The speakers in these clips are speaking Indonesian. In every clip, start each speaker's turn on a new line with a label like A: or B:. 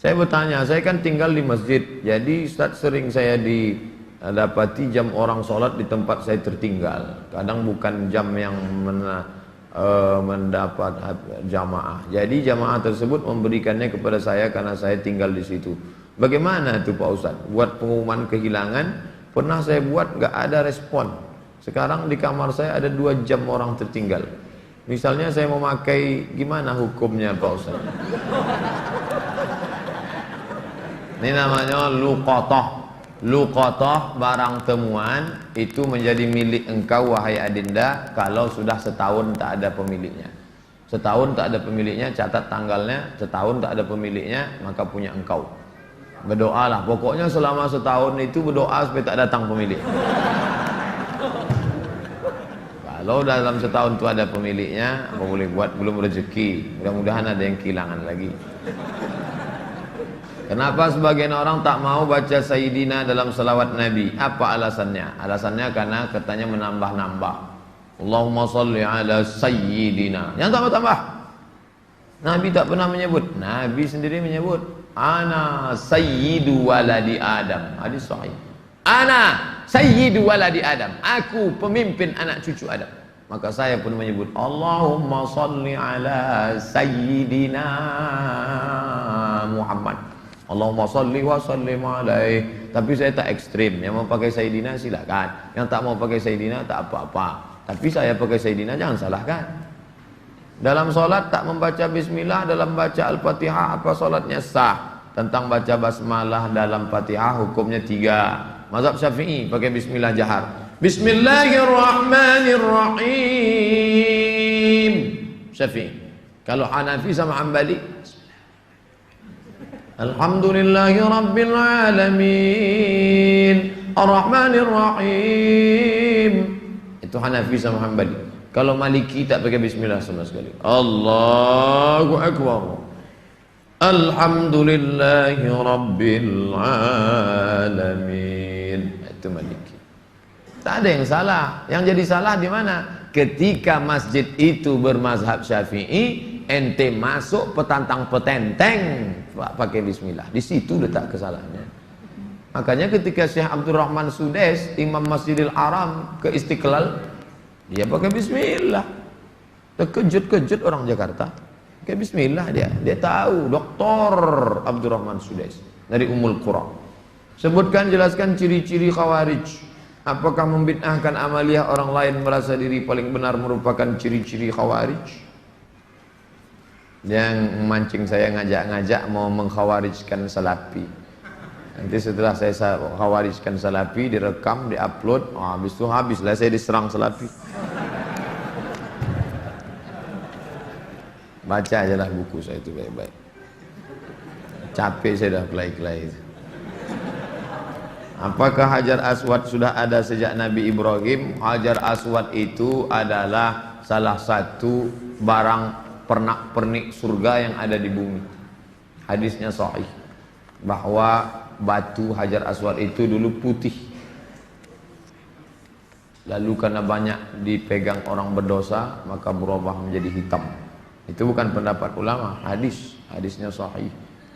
A: Saya bertanya, saya kan tinggal di masjid, jadi Ustaz sering saya dapati jam orang sholat di tempat saya tertinggal. Kadang bukan jam yang mendapat jamaah. Jadi jamaah tersebut memberikannya kepada saya karena saya tinggal di situ. Bagaimana itu Pak Ustaz? Buat pengumuman kehilangan, pernah saya buat nggak ada respon. Sekarang di kamar saya ada 2 jam orang tertinggal. Misalnya saya mau pakai, gimana hukumnya Pak Ustaz? Ini namanya luqatah. Luqatah, barang temuan itu menjadi milik engkau wahai adinda kalau sudah setahun tak ada pemiliknya. Setahun tak ada pemiliknya, catat tanggalnya. Setahun tak ada pemiliknya, maka punya engkau. Berdoalah, pokoknya selama setahun itu berdoa supaya tak datang pemilik. Kalau dalam setahun itu ada pemiliknya, apa boleh buat, belum rezeki. Mudah-mudahan ada yang kehilangan lagi. Kenapa sebagian orang tak mau baca Sayyidina dalam salawat Nabi? Apa alasannya? Alasannya karena katanya menambah-nambah. Allahumma salli ala Sayyidina. Yang tambah-tambah. Nabi tak pernah menyebut. Nabi sendiri menyebut. Ana Sayyidu waladi Adam. Hadis sahih. Ana Sayyidu waladi Adam. Aku pemimpin anak cucu Adam. Maka saya pun menyebut Allahumma salli ala Sayyidina Muhammad. Allahumma salli wa sallim alaih. Tapi saya tak ekstrim. Yang mau pakai Sayyidina silakan. Yang tak mau pakai Sayyidina tak apa-apa. Tapi saya pakai Sayyidina jangan salahkan. Dalam solat tak membaca bismillah dalam baca al-fatihah, apa solatnya sah? Tentang baca basmalah dalam fatihah hukumnya 3. Mazhab Syafi'i pakai bismillah jahar. Bismillahirrahmanirrahim. Syafi'i. Kalau Hanafi sama Hambali, Alhamdulillahi Rabbil Alamin Ar-Rahmanir Rahim. Itu Hanafi sama Hambali. Kalau Maliki tak pakai bismillah sama sekali. Allahu Akbar. Alhamdulillahi Rabbil Alamin. Itu Maliki. Tak ada yang salah. Yang jadi salah di mana? Ketika masjid itu bermazhab Syafi'i, ente masuk petantang petenteng pakai bismillah, di situ letak kesalahannya. Makanya ketika Syekh Abdurrahman Sudes, Imam Masjidil Haram ke Istiqlal, dia pakai bismillah. Terkejut-kejut orang Jakarta, pakai bismillah dia tahu. Doktor Abdurrahman Sudes dari Ummul Qura. Sebutkan, jelaskan ciri-ciri khawarij. Apakah membid'ahkan amaliyah orang lain merasa diri paling benar merupakan ciri-ciri khawarij? Yang memancing saya ngajak-ngajak mau mengkhawarijkan Salafi. Nanti setelah saya khawarijkan Salafi, direkam, diupload, habis itu habislah saya diserang Salafi. Baca aja lah buku saya itu baik-baik. Capek saya dah kelai-kelai. Apakah Hajar Aswad sudah ada sejak Nabi Ibrahim? Hajar Aswad itu adalah salah satu barang pernak-pernik surga yang ada di bumi. Hadisnya sahih bahwa batu Hajar Aswad itu dulu putih, lalu karena banyak dipegang orang berdosa maka berubah menjadi hitam. Itu bukan pendapat ulama, hadisnya sahih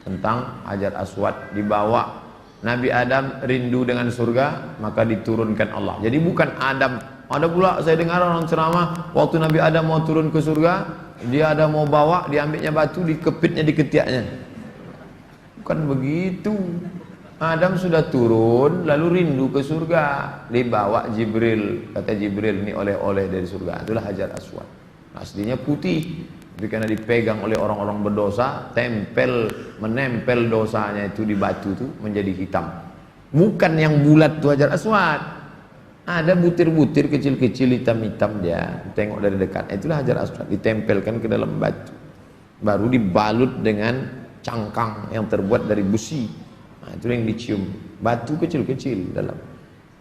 A: tentang Hajar Aswad. Dibawa Nabi Adam rindu dengan surga, maka diturunkan Allah. Jadi bukan Adam. Ada pula saya dengar orang ceramah, waktu Nabi Adam mau turun ke surga, dia ada mau bawa, diambilnya batu, dikepitnya di ketiaknya. Bukan begitu. Adam sudah turun, lalu rindu ke surga, dibawa Jibril. Kata Jibril, ini oleh-oleh dari surga. Itulah Hajar Aswad. Aslinya putih, tapi karena dipegang oleh orang-orang berdosa, menempel dosanya itu di batu itu menjadi hitam. Bukan yang bulat itu Hajar Aswad. Ada butir-butir kecil-kecil hitam-hitam dia. Tengok dari dekat. Itulah Hajar Aswad, ditempelkan ke dalam batu. Baru dibalut dengan cangkang yang terbuat dari besi. Nah, itu yang dicium. Batu kecil-kecil dalam.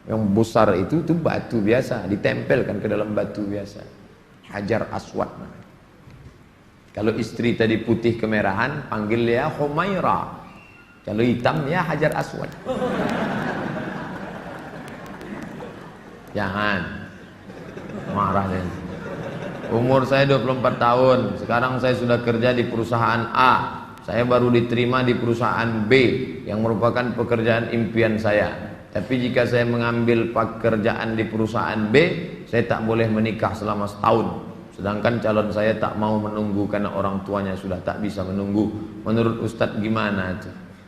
A: Yang besar itu batu biasa, ditempelkan ke dalam batu biasa. Hajar Aswad. Kalau istri tadi putih kemerahan, panggil dia Humaira. Kalau hitam ya Hajar Aswad. Jangan marah deh. Umur saya 24 tahun. Sekarang saya sudah kerja di perusahaan A. Saya baru diterima di perusahaan B yang merupakan pekerjaan impian saya. Tapi jika saya mengambil pekerjaan di perusahaan B, saya tak boleh menikah selama setahun. Sedangkan calon saya tak mau menunggu karena orang tuanya sudah tak bisa menunggu. Menurut Ustadz gimana?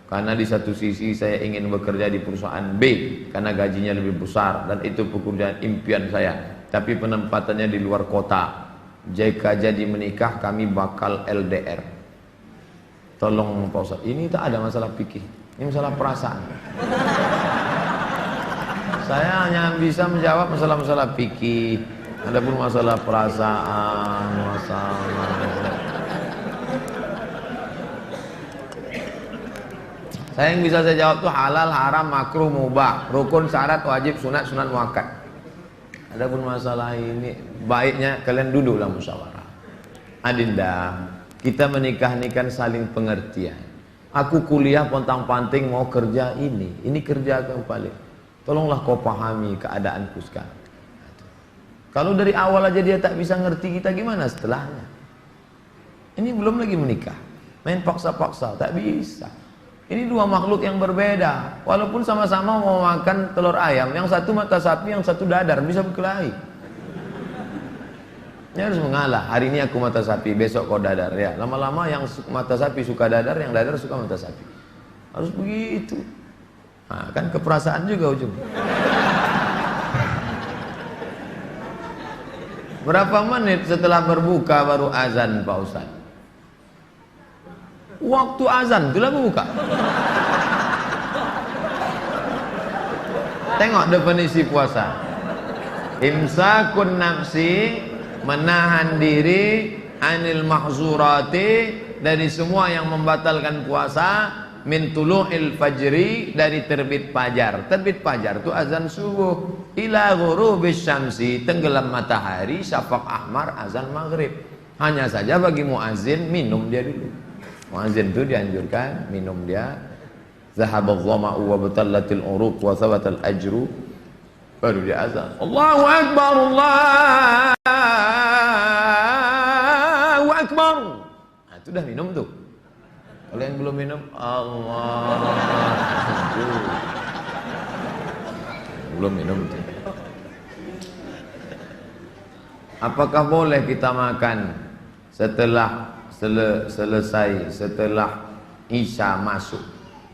A: Karena di satu sisi saya ingin bekerja di perusahaan B karena gajinya lebih besar dan itu pekerjaan impian saya. Tapi penempatannya di luar kota. Jika jadi menikah kami bakal LDR. Tolong Pak Ustadz, ini tak ada masalah fikih, ini masalah perasaan. Saya hanya bisa menjawab masalah-masalah fikih. Adapun masalah perasaan, saya yang bisa saya jawab tuh halal, haram, makruh, mubah, rukun, syarat, wajib, sunat, sunat muakkad. Adapun masalah ini baiknya kalian duduklah musyawarah. Adinda, kita menikah ini kan saling pengertian. Aku kuliah pontang-panting mau kerja ini kerja yang paling. Tolonglah kau pahami keadaanku sekarang. Kalau dari awal aja dia tak bisa ngerti kita, gimana setelahnya? Ini belum lagi menikah, main paksa-paksa, tak bisa. Ini dua makhluk yang berbeda. Walaupun sama-sama mau makan telur ayam, yang satu mata sapi, yang satu dadar, bisa berkelahi. Ini harus mengalah. Hari ini aku mata sapi, besok kau dadar. Ya, lama-lama yang mata sapi suka dadar, yang dadar suka mata sapi. Harus begitu. Nah, kan keperasaan juga ujung. Berapa menit setelah berbuka baru azan Pak Ustaz? Waktu azan itulah berbuka. Tengok definisi puasa. Imsakun nafsi, menahan diri, anil mahzurati, dari semua yang membatalkan puasa, min tulu'il fajri, dari terbit fajar. Terbit fajar itu azan subuh, ila ghurubis syamsi, tenggelam matahari, syafaq ahmar, azan maghrib. Hanya saja bagi muazin minum dia dulu. Muazin itu dianjurkan minum dia. Zahabadh dhama'u wa batallatil uruq wa thabatal ajru, baru dia azan. Allahu akbar, Allahu akbar. Nah, itu dah minum tuh. Kalau yang belum minum, Allah, belum minum tuh. Apakah boleh kita makan setelah selesai, setelah Isya masuk?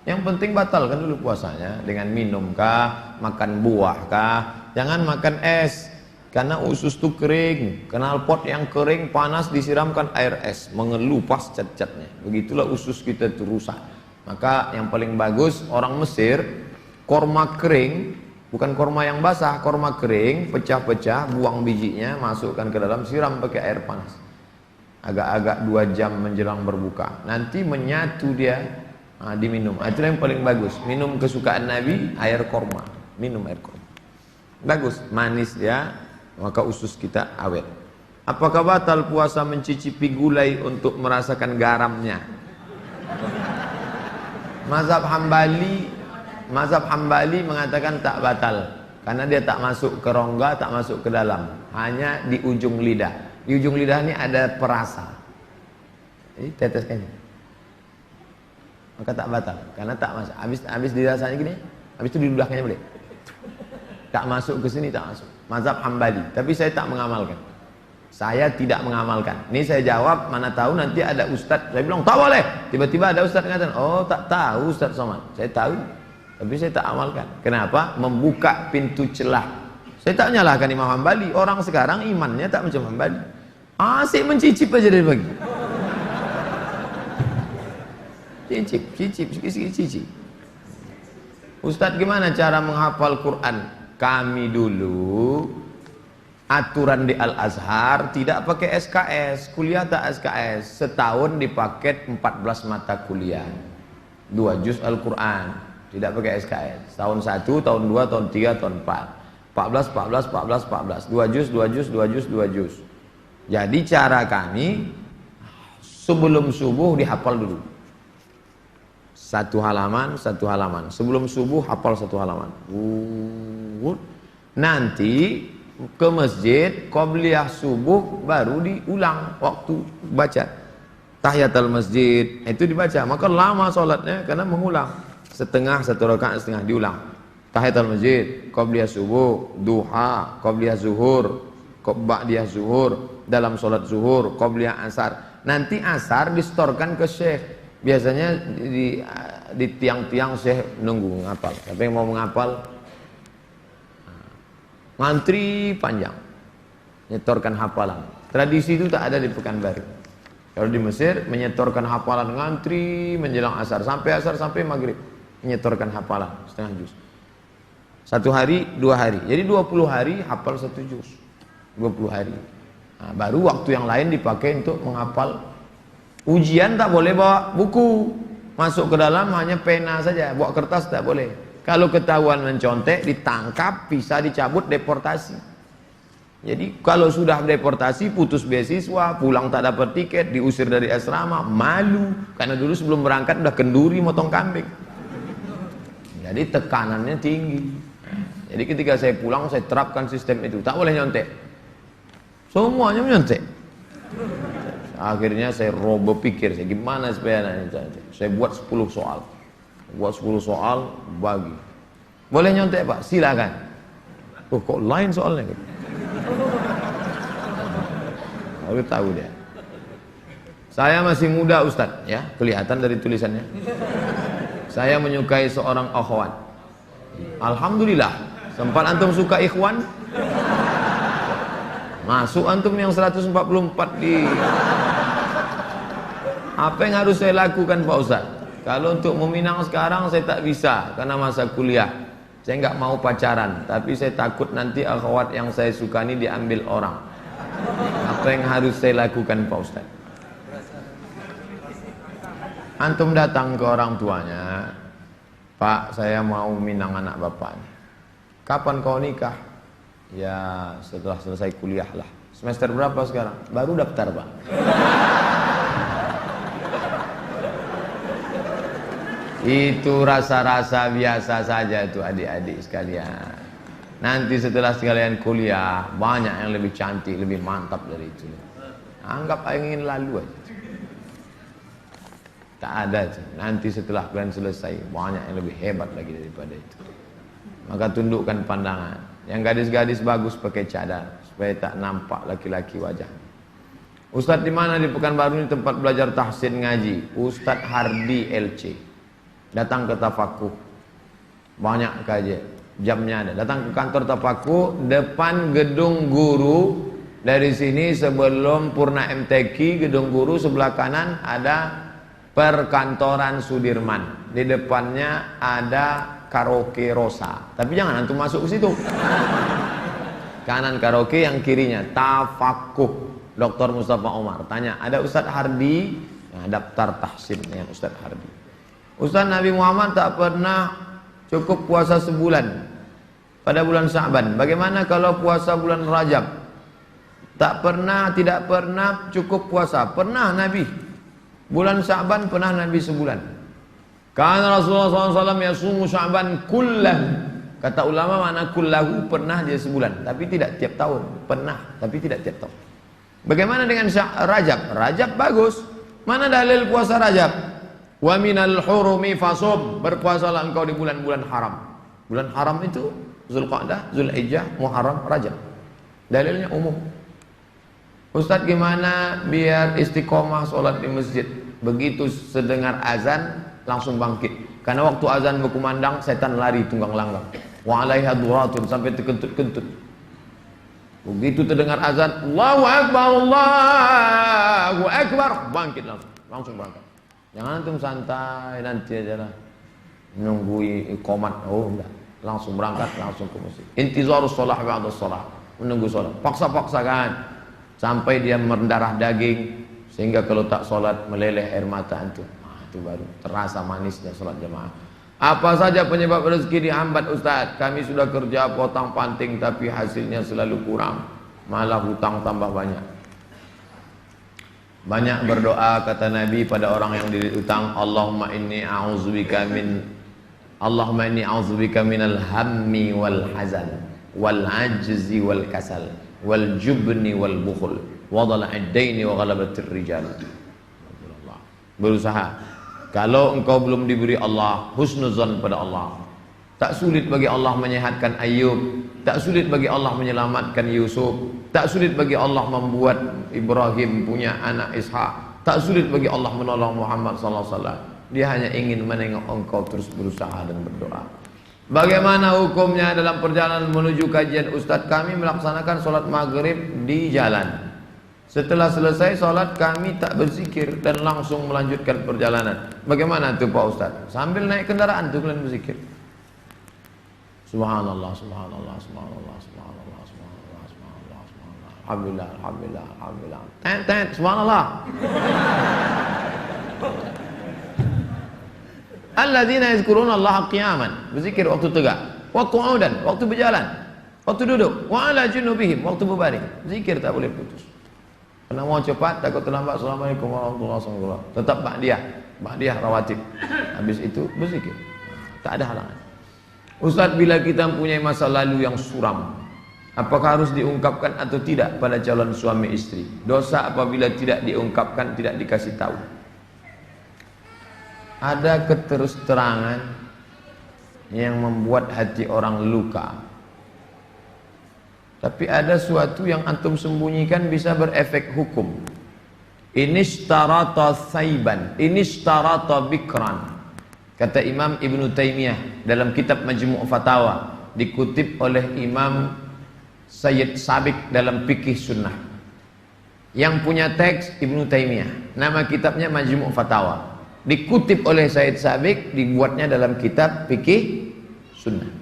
A: Yang penting batalkan dulu puasanya dengan minum kah, makan buah kah. Jangan makan es, karena usus itu kering. Knalpot yang kering panas disiramkan air es, mengelupas cat-catnya. Begitulah usus kita itu rusak. Maka yang paling bagus orang Mesir, korma kering, bukan korma yang basah, korma kering, pecah-pecah, buang bijinya, masukkan ke dalam, siram pakai air panas. Agak-agak 2 jam menjelang berbuka. Nanti menyatu dia, diminum. Itulah yang paling bagus. Minum kesukaan Nabi, air korma. Minum air korma. Bagus, manis dia, maka usus kita awet. Apakah batal puasa mencicipi gulai untuk merasakan garamnya? Mazhab Hambali mengatakan tak batal, karena dia tak masuk ke rongga, tak masuk ke dalam, hanya di ujung lidah. Di ujung lidah ini ada perasa. Jadi teteskan, maka tak batal, karena tak masuk. Habis dirasanya gini, habis itu diludahkannya boleh. Tak masuk ke sini, tak masuk. Mazhab Hambali, tapi saya tak mengamalkan. Saya tidak mengamalkan. Ini saya jawab, mana tahu nanti ada ustadz. Saya bilang tak boleh. Tiba-tiba ada ustadz mengatakan, oh tak tahu Ustadz Somad. Saya tahu, tapi saya tak amalkan. Kenapa? Membuka pintu celah. Saya tak menyalahkan Imam Hambali. Orang sekarang imannya tak macam Hambali. Asik mencicip aja dari pagi. Cicip, sikit-sikit cicip. Ustadz gimana cara menghafal Quran? Kami dulu aturan di Al-Azhar tidak pakai SKS, kuliah tak SKS, setahun dipaket 14 mata kuliah, 2 juz Al-Quran, tidak pakai SKS, tahun 1, tahun 2, tahun 3, tahun 4, 14, 2 juz, 2 juz, 2 juz, 2 juz. Jadi cara kami sebelum subuh dihafal dulu, 1 halaman, 1 halaman, sebelum subuh hafal 1 halaman, nanti ke masjid, qobliyah subuh baru diulang waktu baca. tahiyatul masjid itu dibaca, maka lama sholatnya karena mengulang setengah, satu rakaat setengah diulang. Tahiyatul masjid, qabliyah subuh, duha, qabliyah zuhur, ba'diyah zuhur, dalam sholat zuhur, qabliyah asar. Nanti asar distorkan ke syekh. Biasanya di tiang-tiang syekh nunggu ngapal. Tapi yang mau menghafal ngantri panjang, nyetorkan hafalan. Tradisi itu tak ada di Pekanbaru. Kalau di Mesir menyetorkan hafalan ngantri menjelang asar sampai maghrib, menyetorkan hafalan setengah juz. 1 hari 2 hari, jadi 20 hari hafal 1 juz, 20 hari. Nah, baru waktu yang lain dipakai untuk menghafal. Ujian tak boleh bawa buku, masuk ke dalam hanya pena saja, bawa kertas tak boleh. Kalau ketahuan mencontek, ditangkap, bisa dicabut, deportasi. Jadi kalau sudah deportasi, putus beasiswa, pulang tak dapat tiket, diusir dari asrama, malu. Karena dulu sebelum berangkat udah kenduri motong kambing. Jadi tekanannya tinggi. Jadi ketika saya pulang, saya terapkan sistem itu, tak boleh nyontek. Semuanya menyontek. Akhirnya saya berpikir, gimana supaya saya buat 10 soal. Buat 10 soal, bagi. Boleh nyontek Pak? Silakan. Oh kok lain soalnya? Baru tahu dia. Saya masih muda Ustadz, ya kelihatan dari tulisannya. Saya menyukai seorang akhwat. Alhamdulillah. Sempat antum suka ikhwan? Masuk antum yang 144 di. Apa yang harus saya lakukan Pak Ustadz? Kalau untuk meminang sekarang saya tak bisa karena masa kuliah. Saya nggak mau pacaran, tapi saya takut nanti akhwat yang saya suka ini diambil orang. Apa yang harus saya lakukan Pak Ustadz? Antum datang ke orang tuanya, Pak saya mau minang anak bapaknya. Kapan kau nikah? Ya setelah selesai kuliah lah. Semester berapa sekarang? Baru daftar Pak. Itu rasa-rasa biasa saja itu adik-adik sekalian. Nanti setelah sekalian kuliah, banyak yang lebih cantik, lebih mantap dari itu. Anggap ingin lalu aja. Tak ada. Nanti setelah kalian selesai, banyak yang lebih hebat lagi daripada itu. Maka tundukkan pandangan. Yang gadis-gadis bagus pakai cadar, supaya tak nampak laki-laki wajah. Ustadz di mana di Pekanbaru ini tempat belajar tahsin ngaji? Ustadz Hardi LC. Datang ke Tafakuh, banyak kajian, jamnya ada. Datang ke kantor Tafakuh, depan gedung guru. Dari sini sebelum Purna MTQ, gedung guru sebelah kanan ada perkantoran Sudirman. Di depannya ada karaoke Rosa. Tapi jangan antum masuk ke situ. Kanan karaoke, yang kirinya Tafakuh. Dr. Mustafa Omar. Tanya, ada Ustadz Hardi? Nah, daftar tahsin dengan Ustadz Hardi. Ustaz Nabi Muhammad tak pernah cukup puasa sebulan pada bulan Sya'ban. Bagaimana kalau puasa bulan Rajab? Tak pernah, tidak pernah cukup puasa. Pernah Nabi. Bulan Sya'ban pernah Nabi sebulan. Karena Rasulullah SAW yasumu Sya'ban kullah. Kata ulama makna kullahu, pernah dia sebulan. Tapi tidak tiap tahun. Pernah, tapi tidak tiap tahun. Bagaimana dengan Rajab? Rajab bagus. Mana dalil puasa Rajab? Wa minal hurumi fasum, berpuasalah engkau di bulan-bulan haram. Bulan haram itu Zulqa'dah, Zulhijjah, Muharram, Rajab. Dalilnya umum. Ustadz gimana biar istiqomah sholat di masjid? Begitu sedengar azan langsung bangkit. Karena waktu azan berkumandang setan lari tunggang langgang. Wa 'alaiha duratun, sampai terkentut-kentut. Begitu terdengar azan, Allahu Akbar, Allahu Akbar, bangkit langsung berangkat. Jangan antum santai nanti aja lah nunggu iqamat. Oh enggak, langsung berangkat, langsung ke masjid. Intizarus shalah ba'da shalah, menunggu sholat. Paksa-paksakan sampai dia mendarah daging sehingga kalau tak sholat meleleh air mata antum. Itu baru terasa manisnya sholat jamaah. Apa saja penyebab rezeki dihambat Ustaz? Kami sudah kerja potong panting tapi hasilnya selalu kurang, malah hutang tambah banyak. Banyak berdoa kata Nabi pada orang yang diutang, Allahumma inni a'udzubika minal hammi wal hazan wal ajzi wal kasal wal jubni wal bukhul wa dhala'id daini wa ghalabatir rijal. berusaha. Kalau engkau belum diberi Allah, husnuzan pada Allah. Tak sulit bagi Allah menyehatkan Ayub, tak sulit bagi Allah menyelamatkan Yusuf, tak sulit bagi Allah membuat Ibrahim punya anak Ishak, tak sulit bagi Allah menolong Muhammad sallallahu alaihi wasallam. Dia hanya ingin menengok engkau terus berusaha dan berdoa. Bagaimana hukumnya dalam perjalanan menuju kajian Ustadz? Kami melaksanakan sholat maghrib di jalan. Setelah selesai sholat kami tak berzikir dan langsung melanjutkan perjalanan. Bagaimana itu Pak Ustadz? Sambil naik kendaraan tuh kalian berzikir. Subhanallah, subhanallah, subhanallah, subhanallah, subhanallah, subhanallah, subhanallah. Alhamdulillah, alhamdulillah, alhamdulillah. Tet, subhanallah. Alladzina yazkuruna Allah qiyaman, berzikir waktu tegak, wa qu'udan, waktu berjalan, waktu duduk, wa ala junubihim, waktu berbaring. Zikir tak boleh putus. Karena mau cepat takut terlambat. Assalamualaikum warahmatullahi wabarakatuh. Tetap ba'diyah rawatib. Habis itu berzikir. Tak ada halangan. Ustaz, bila kita mempunyai masa lalu yang suram, apakah harus diungkapkan atau tidak pada calon suami istri? Dosa apabila tidak diungkapkan, tidak dikasih tahu. Ada keterus-terangan yang membuat hati orang luka. Tapi ada suatu yang antum sembunyikan bisa berefek hukum. Inishtarata thaiban, inishtarata bikran. Kata Imam Ibn Taymiyah dalam kitab Majmu' Fatawa, dikutip oleh Imam Sayyid Sabiq dalam Fikih Sunnah. Yang punya teks Ibn Taymiyah, nama kitabnya Majmu' Fatawa. Dikutip oleh Sayyid Sabiq, dibuatnya dalam kitab Fikih Sunnah.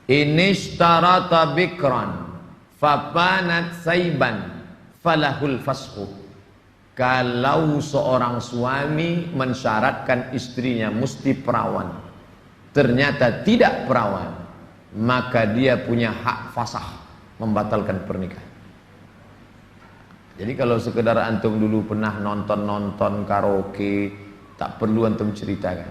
A: Inishtarata bikran fapanat saiban falahul fashu. Kalau seorang suami mensyaratkan istrinya mesti perawan, ternyata tidak perawan, maka dia punya hak fasah membatalkan pernikahan. Jadi kalau sekedar antum dulu pernah nonton karaoke, tak perlu antum ceritakan.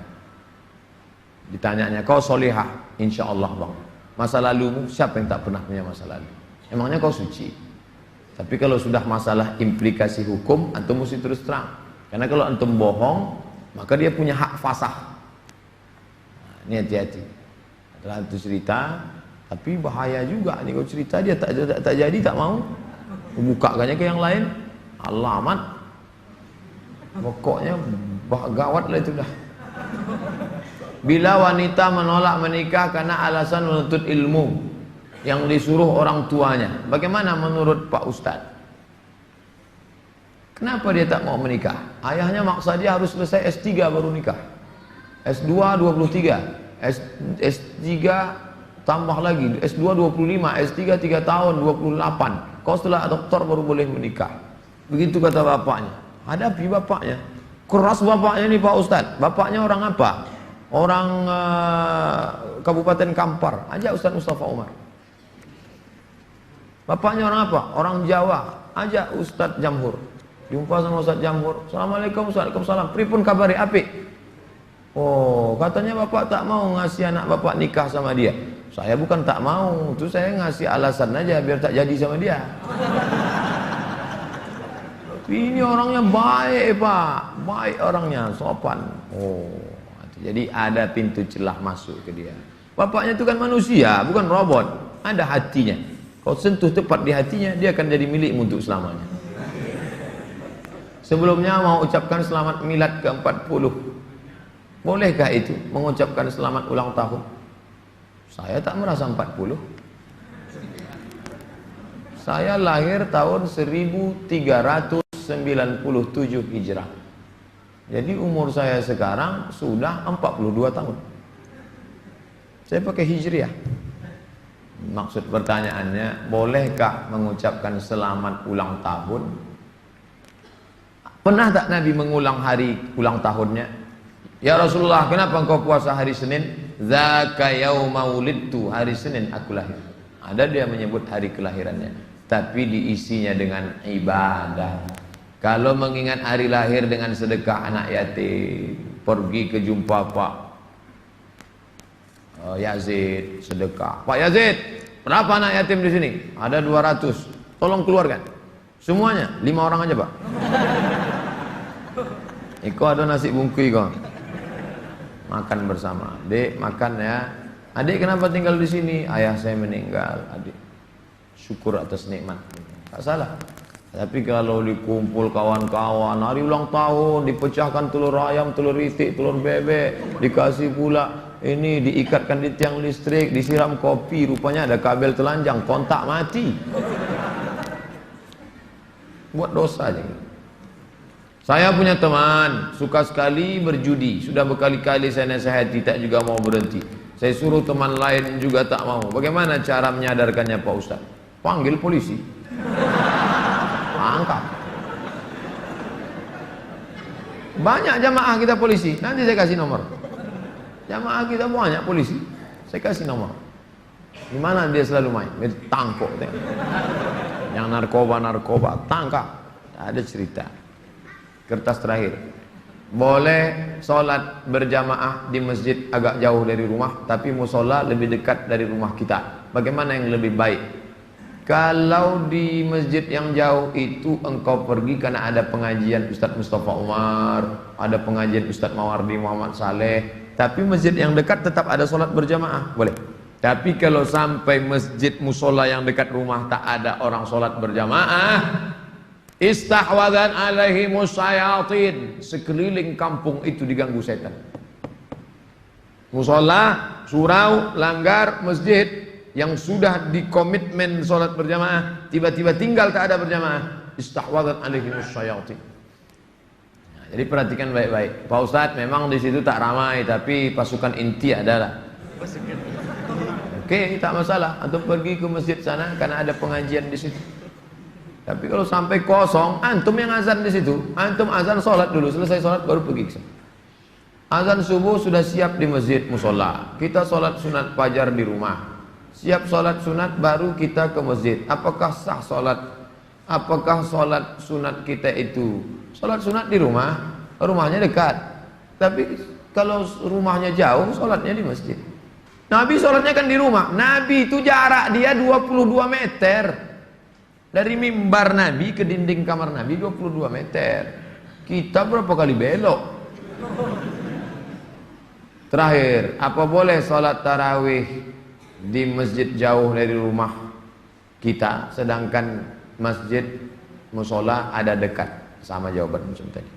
A: Ditanyanya, kau solihah? Insya Allah bang. Masa lalumu, siapa yang tak pernah punya masa lalu? Emangnya kau suci? Tapi kalau sudah masalah implikasi hukum, antum mesti terus terang. Karena kalau antum bohong, maka dia punya hak fasah. Nah, ini hati-hati. Setelah itu cerita, tapi bahaya juga. Ini kalau cerita dia tak jadi, tak mau. Bukakannya ke yang lain, alamat. Pokoknya gawat lah itu dah. Bila wanita menolak menikah karena alasan menuntut ilmu yang disuruh orang tuanya, bagaimana menurut Pak Ustadz? Kenapa dia tak mau menikah? Ayahnya maksa dia harus selesai S3 baru nikah. S2 23, S3 tambah lagi, S2 25, S3 3 tahun 28. Kau setelah doktor baru boleh menikah. Begitu kata bapaknya. Hadapi bapaknya. Keras bapaknya nih Pak Ustadz. Bapaknya orang apa? Orang Kabupaten Kampar. Ajak Ustadz Mustafa Umar. Bapaknya orang apa? Orang Jawa. Ajak Ustadz Jamhur. Jumpa sama Ustadz Jamhur. Assalamualaikum, Waalaikumsalam. Pripun kabari apik? Oh, katanya bapak tak mau ngasih anak bapak nikah sama dia. Saya bukan tak mau, itu saya ngasih alasan aja biar tak jadi sama dia. Ini orangnya baik Pak, baik orangnya, sopan. Oh, jadi ada pintu celah masuk ke dia. Bapaknya itu kan manusia, bukan robot. Ada hatinya. Kau sentuh tepat di hatinya, dia akan jadi milikmu untuk selamanya. Sebelumnya mau ucapkan selamat milad ke-40. Bolehkah itu mengucapkan selamat ulang tahun? Saya tak merasa 40. Saya lahir tahun 1397 Hijrah. Jadi umur saya sekarang sudah 42 tahun. Saya pakai Hijriah. Maksud pertanyaannya, bolehkah mengucapkan selamat ulang tahun? Pernah tak Nabi mengulang hari ulang tahunnya? Ya Rasulullah, kenapa engkau puasa hari Senin? Zaka yauma wulidtu, hari Senin aku lahir. Ada dia menyebut hari kelahirannya, tapi diisinya dengan ibadah. Kalau mengingat hari lahir dengan sedekah anak yatim, pergi ke jumpa Pak Yazid, sedekah. Pak Yazid, berapa anak yatim di sini? Ada 200. Tolong keluarkan. Semuanya, 5 orang aja Pak. Iko ada nasi bungkui kok. Makan bersama. Dek, makan ya. Adik kenapa tinggal di sini? Ayah saya meninggal. Adik syukur atas nikmat. Tak salah. Tapi kalau dikumpul kawan-kawan, hari ulang tahun, dipecahkan telur ayam, telur itik, telur bebek, dikasih pula ini, diikatkan di tiang listrik, disiram kopi, rupanya ada kabel telanjang, kontak mati. Buat dosa aja. Saya punya teman, suka sekali berjudi. Sudah berkali-kali saya nasihati, tak juga mau berhenti. Saya suruh teman lain juga tak mau. Bagaimana cara menyadarkannya Pak Ustaz? Panggil polisi. Angkat. Banyak jamaah kita polisi. Nanti saya kasih nomor. Jamaah kita banyak polisi. Saya kasih nomor. Di mana dia selalu main? Tangkap. Yang narkoba tangkap. Ada cerita. Kertas terakhir. Boleh sholat berjamaah di masjid agak jauh dari rumah, tapi musola lebih dekat dari rumah kita. Bagaimana yang lebih baik? Kalau di masjid yang jauh itu engkau pergi karena ada pengajian Ustadz Mustafa Umar, ada pengajian Ustadz Mawardi Muhammad Saleh, tapi masjid yang dekat tetap ada sholat berjamaah, boleh. Tapi kalau sampai masjid musola yang dekat rumah tak ada orang sholat berjamaah, istahwadan alaihimus syayatin, sekeliling kampung itu diganggu setan. Musola, surau, langgar, masjid yang sudah dikomitmen sholat berjamaah, tiba-tiba tinggal tak ada berjamaah, istahwadat alaihimus syayatin. Nah, jadi perhatikan baik-baik. Pak Ustadz, memang di situ tak ramai, tapi pasukan inti adalah. Oke, tak masalah. Antum pergi ke masjid sana karena ada pengajian di situ. Tapi kalau sampai kosong, antum yang azan di situ, antum azan sholat dulu, selesai sholat baru pergi ke sana. Azan subuh sudah siap di masjid musola. Kita sholat sunat fajar di rumah. Siap sholat sunat baru kita ke masjid. Apakah sah sholat? Apakah sholat sunat kita itu sholat sunat di rumah? Rumahnya dekat. Tapi kalau rumahnya jauh, sholatnya di masjid. Nabi sholatnya kan di rumah. Nabi itu jarak dia 22 meter. Dari mimbar Nabi ke dinding kamar Nabi 22 meter. Kita berapa kali belok? Terakhir, apa boleh sholat tarawih di masjid jauh dari rumah kita, sedangkan masjid musola ada dekat? Sama jawaban macam tadi.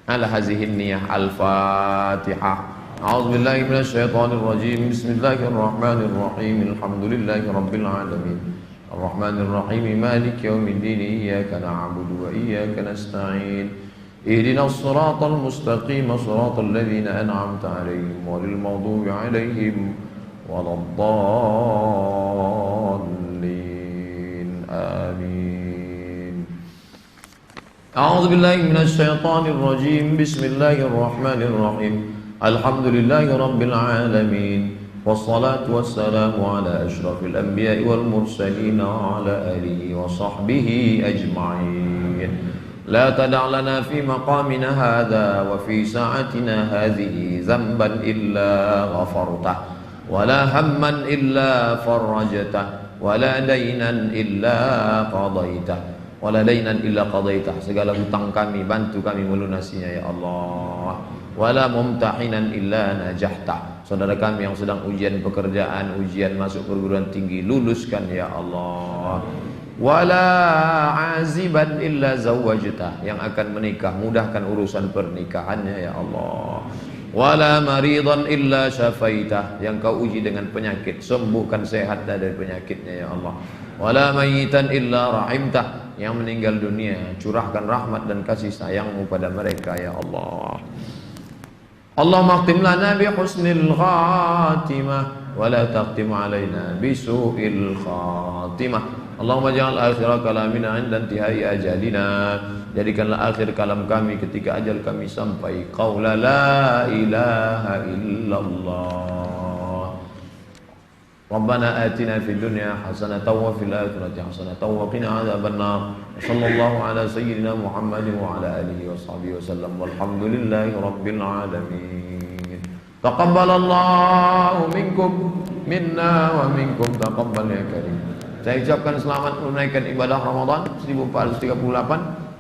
A: Ala hazihin niyah. Al-Fatihah. A'udzubillahi minasyaitonirrajim. Bismillahirrahmanirrahim. Alhamdulillahi rabbil alamin. Ar-Rahmanirrahim. Maliki yaumiddin. Iyyaka na'budu wa iyyaka nasta'in. Ihdinas siratal mustaqim. Siratal ladzina an'amta 'alaihim ghairil maghdubi 'alaihim waladdallin. Amin. A'udzu billahi minasyaitonir rajim. Bismillahirrahmanirrahim. Alhamdulillahi rabbil alamin. Wassalatu wassalamu ala asyrafil anbiya'i wal mursalin wa ala alihi wa sahbihi ajma'in. La tada' lana fi maqamina hadha wa fi sa'atina hadhihi dhanban illa ghafartah, wala hamman illa farajtah, wala dainan illa qadaitah, wala dainan illa qadaitah. Segala hutang kami bantu kami melunasinya ya Allah. Wala mumtahinan illa najahtah. Saudara kami yang sedang ujian pekerjaan, ujian masuk perguruan tinggi, luluskan ya Allah. Wala aziban illa zawwajtah. Yang akan menikah, mudahkan urusan pernikahannya ya Allah. Wala maridan illa syafaitah. Yang kau uji dengan penyakit, sembuhkan, sehat dari penyakitnya ya Allah. Wala mayitan illa rahimtah. Yang meninggal dunia, curahkan rahmat dan kasih sayangmu pada mereka ya Allah. Allahumma khtim lana bi husnil khatimah wa la taqtim alaina bi su'il khatimah. Allahumma ja'al akhir kalamina 'inda intihai ajalina. Jadikanlah akhir kalam kami ketika ajal kami sampai. Qaula la ilaha illallah. Rabbana atina fid dunya hasanatan wa fil akhirati hasanatan wa qina adzabannar. Sallallahu ala sayyidina Muhammadin wa ala alihi wa sahbihi wasallam. Walhamdulillahi rabbil alamin. Taqabbalallahu minkum minna wa minkum taqabbal ya karim. Saya ucapkan selamat menunaikan ibadah Ramadan 1438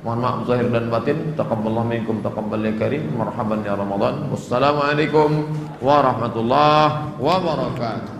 A: Mohon maaf zahir dan batin. Taqabbalallahu minkum taqabbal ya karim. Marhaban ya Ramadan. Wassalamualaikum warahmatullahi wabarakatuh.